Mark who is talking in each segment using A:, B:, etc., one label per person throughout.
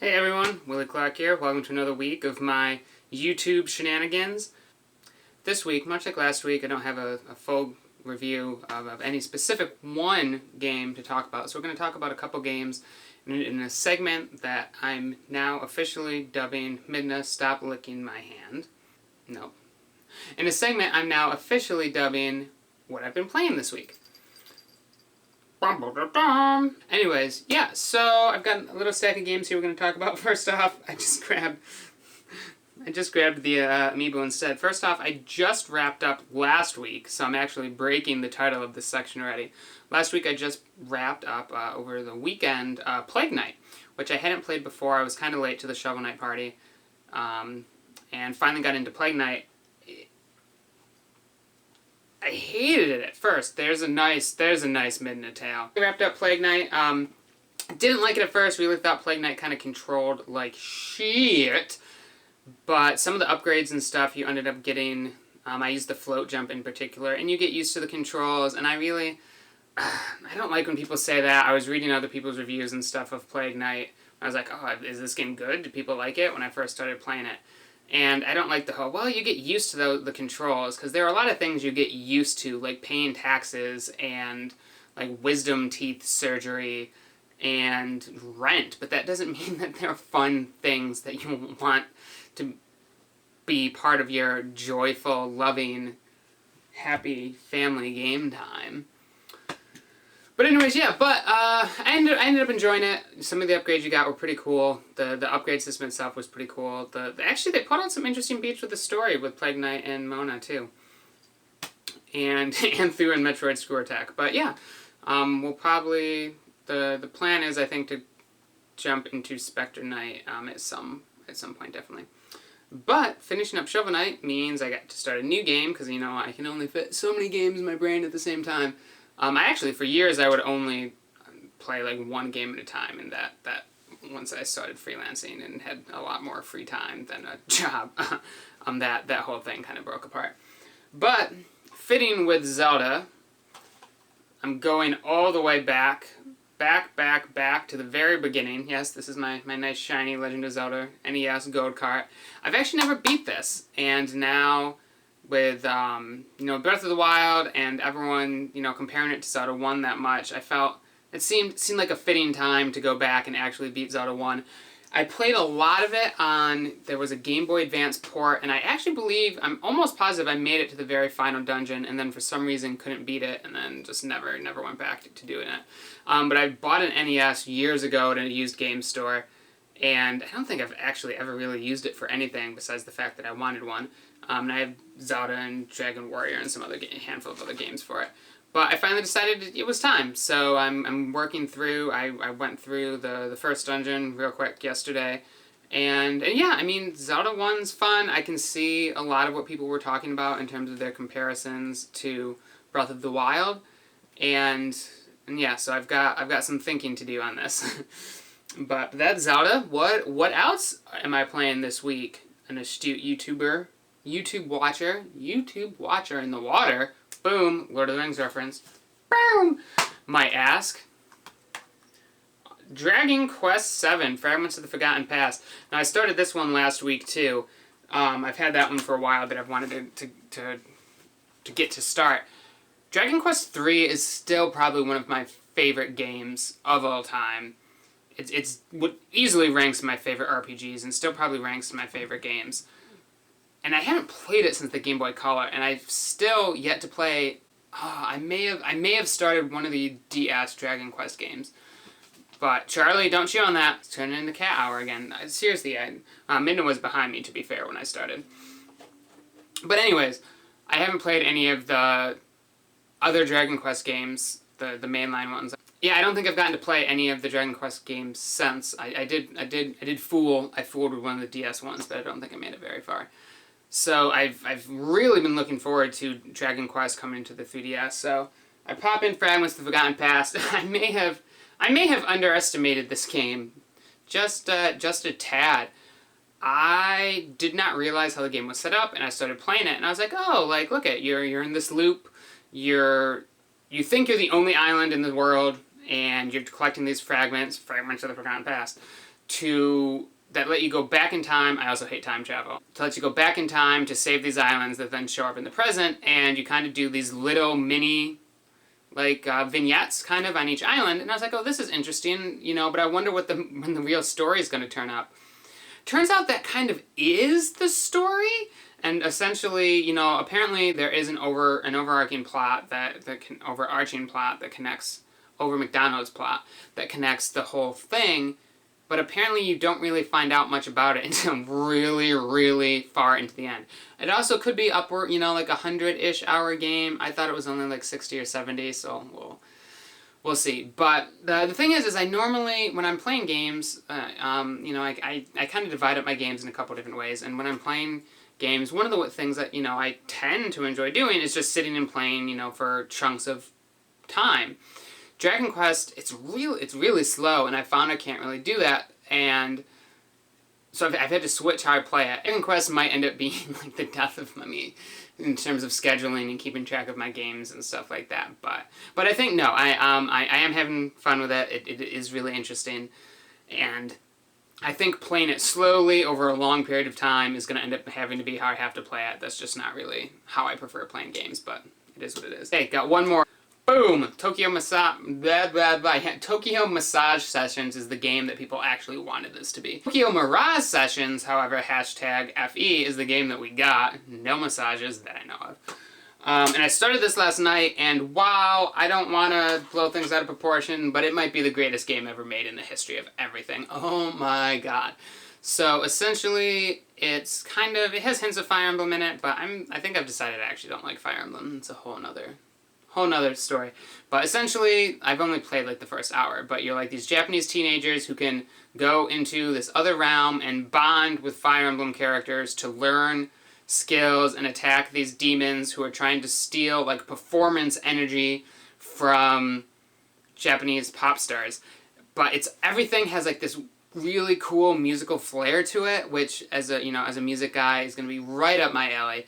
A: Hey everyone, Willie Clark here. Welcome to another week of my YouTube shenanigans. This week, much like last week, I don't have a full review of any specific one game to talk about. So we're going to talk about a couple games in a segment that I'm now officially dubbing Midna Stop Licking My Hand. No. In a segment I'm now officially dubbing what I've been playing this week. Anyways, yeah, so I've got a little stack of games here we're going to talk about. First off, I just grabbed the Amiibo instead. First off, I just wrapped up last week, so I'm actually breaking the title of this section already. Last week I just wrapped up, over the weekend, Plague Knight, which I hadn't played before. I was kind of late to the Shovel Knight party, and finally got into Plague Knight. I hated it at first. There's a nice Midna tale. I wrapped up Plague Knight. Didn't like it at first. Really thought Plague Knight kind of controlled like shit. But some of the upgrades and stuff you ended up getting, I used the float jump in particular, and you get used to the controls, and I don't like when people say that. I was reading other people's reviews and stuff of Plague Knight. I was like, oh, is this game good? Do people like it? When I first started playing it. And I don't like the whole, well, you get used to the controls, because there are a lot of things you get used to, like paying taxes and like wisdom teeth surgery and rent, but that doesn't mean that they're fun things that you want to be part of your joyful, loving, happy family game time. But anyways, yeah, I ended up enjoying it. Some of the upgrades you got were pretty cool. The upgrade system itself was pretty cool. Actually, they put on some interesting beats with the story with Plague Knight and Mona, too. And through in Metroid Screw Attack. But yeah, we'll probably... The plan is, I think, to jump into Spectre Knight at some point, definitely. But finishing up Shovel Knight means I got to start a new game, because, you know, I can only fit so many games in my brain at the same time. I actually, for years, I would only play like one game at a time, and that once I started freelancing and had a lot more free time than a job, that whole thing kind of broke apart. But, fitting with Zelda, I'm going all the way back to the very beginning. Yes, this is my nice shiny Legend of Zelda NES Gold Cart. I've actually never beat this, and now with, you know, Breath of the Wild and everyone, you know, comparing it to Zelda 1 that much, I felt it seemed like a fitting time to go back and actually beat Zelda 1. I played a lot of it on, there was a Game Boy Advance port, and I actually believe, I'm almost positive I made it to the very final dungeon, and then for some reason couldn't beat it, and then just never went back to doing it. But I bought an NES years ago at a used game store, and I don't think I've actually ever really used it for anything besides the fact that I wanted one. And I have Zelda and Dragon Warrior and some other handful of other games for it. But I finally decided it was time, so I'm working through. I went through the first dungeon real quick yesterday, and yeah, I mean, Zelda 1's fun. I can see a lot of what people were talking about in terms of their comparisons to Breath of the Wild, and yeah, so I've got some thinking to do on this. But that's Zelda. What else am I playing this week? An astute YouTube watcher in the water. Boom, Lord of the Rings reference. Boom, might ask. Dragon Quest VII, Fragments of the Forgotten Past. Now, I started this one last week, too. I've had that one for a while that I've wanted to get to start. Dragon Quest III is still probably one of my favorite games of all time. It's what easily ranks in my favorite RPGs and still probably ranks in my favorite games. And I haven't played it since the Game Boy Color, and I've still yet to play... Oh, I may have started one of the DS Dragon Quest games. But, Charlie, don't chew on that. It's turning into cat hour again. Seriously, Midna was behind me, to be fair, when I started. But anyways, I haven't played any of the other Dragon Quest games, the mainline ones. Yeah, I don't think I've gotten to play any of the Dragon Quest games since. I fooled with one of the DS ones, but I don't think I made it very far. So I've really been looking forward to Dragon Quest coming into the 3DS. So I pop in Fragments of the Forgotten Past. I may have underestimated this game just a tad. I did not realize how the game was set up, and I started playing it, and I was like, oh, like, look at you're in this loop. You think you're the only island in the world, and you're collecting these fragments of the Forgotten Past. that let you go back in time. I also hate time travel. To let you go back in time to save these islands that then show up in the present, and you kind of do these little mini, like, vignettes kind of on each island. And I was like, oh, this is interesting, you know, but I wonder when the real story is going to turn up. Turns out that kind of is the story. And essentially, you know, apparently there is an overarching plot overarching plot that connects over McDonald's plot that connects the whole thing. But apparently you don't really find out much about it until really, really far into the end. It also could be upward, you know, like 100-ish hour game. I thought it was only like 60 or 70, so we'll see. But the thing is I normally, when I'm playing games, you know, I kind of divide up my games in a couple different ways. And when I'm playing games, one of the things that, you know, I tend to enjoy doing is just sitting and playing, you know, for chunks of time. Dragon Quest, it's really slow, and I found I can't really do that, and so I've had to switch how I play it. Dragon Quest might end up being like the death of me in terms of scheduling and keeping track of my games and stuff like that. But I think no, I am having fun with it. It is really interesting, and I think playing it slowly over a long period of time is going to end up having to be how I have to play it. That's just not really how I prefer playing games, but it is what it is. Hey, got one more. Boom! Tokyo Massage Sessions is the game that people actually wanted this to be. Tokyo Mirage Sessions, however, #FE, is the game that we got. No massages that I know of. And I started this last night, and wow, I don't want to blow things out of proportion, but it might be the greatest game ever made in the history of everything. Oh my god. So essentially, it has hints of Fire Emblem in it, but I think I've decided I actually don't like Fire Emblem. It's a whole nother story. But essentially, I've only played like the first hour, but you're like these Japanese teenagers who can go into this other realm and bond with Fire Emblem characters to learn skills and attack these demons who are trying to steal like performance energy from Japanese pop stars. But everything has like this really cool musical flair to it, which as a music guy is going to be right up my alley.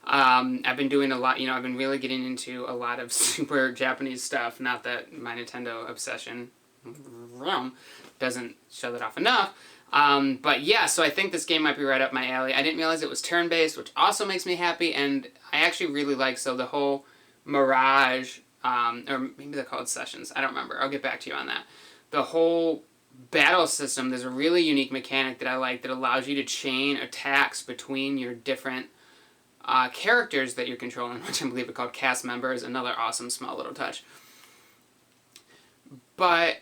A: I've been doing a lot, you know, I've been really getting into a lot of super Japanese stuff. Not that my Nintendo obsession doesn't show that off enough. But yeah, so I think this game might be right up my alley. I didn't realize it was turn-based, which also makes me happy, and I actually really like, so the whole Mirage, or maybe they're called Sessions, I don't remember, I'll get back to you on that. The whole battle system, there's a really unique mechanic that I like that allows you to chain attacks between your different characters that you're controlling, which I believe are called cast members, another awesome small little touch. But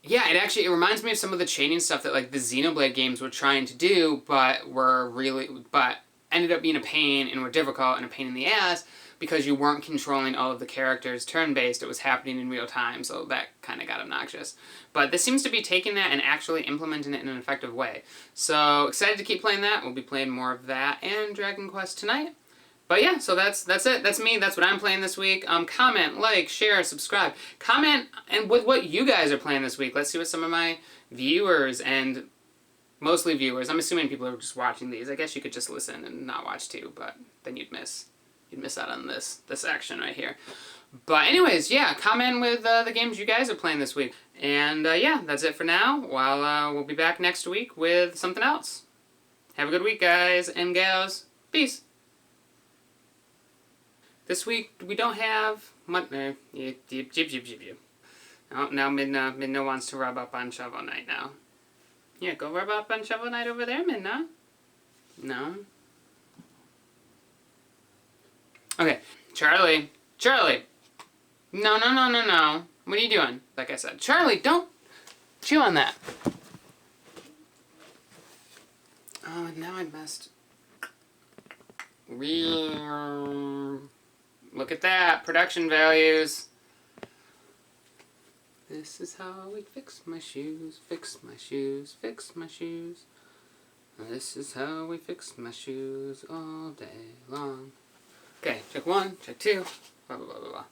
A: yeah, it reminds me of some of the chaining stuff that like the Xenoblade games were trying to do, but ended up being a pain and were difficult and a pain in the ass because you weren't controlling all of the characters turn-based. It was happening in real time, so that kind of got obnoxious. But this seems to be taking that and actually implementing it in an effective way. So excited to keep playing that. We'll be playing more of that and Dragon Quest tonight. But yeah, so that's it. That's me. That's what I'm playing this week. Comment, like, share, subscribe. Comment and with what you guys are playing this week. Let's see what some of my viewers, and mostly viewers, I'm assuming people are just watching these. I guess you could just listen and not watch too, but then you'd miss out on this action right here. But anyways, yeah, comment with the games you guys are playing this week. And yeah, that's it for now. While we'll be back next week with something else. Have a good week, guys and gals. Peace. This week we don't have much. Oh, now Midna wants to rub up on Shovel Knight now. Yeah, go rub up on Shovel Knight over there, Midna. No. Okay, Charlie. No. What are you doing? Like I said, Charlie, don't chew on that. Oh, now I messed. Look at that, production values. This is how we fix my shoes, fix my shoes, fix my shoes. This is how we fix my shoes all day long. Okay, check 1, check 2, blah, blah, blah, blah, blah.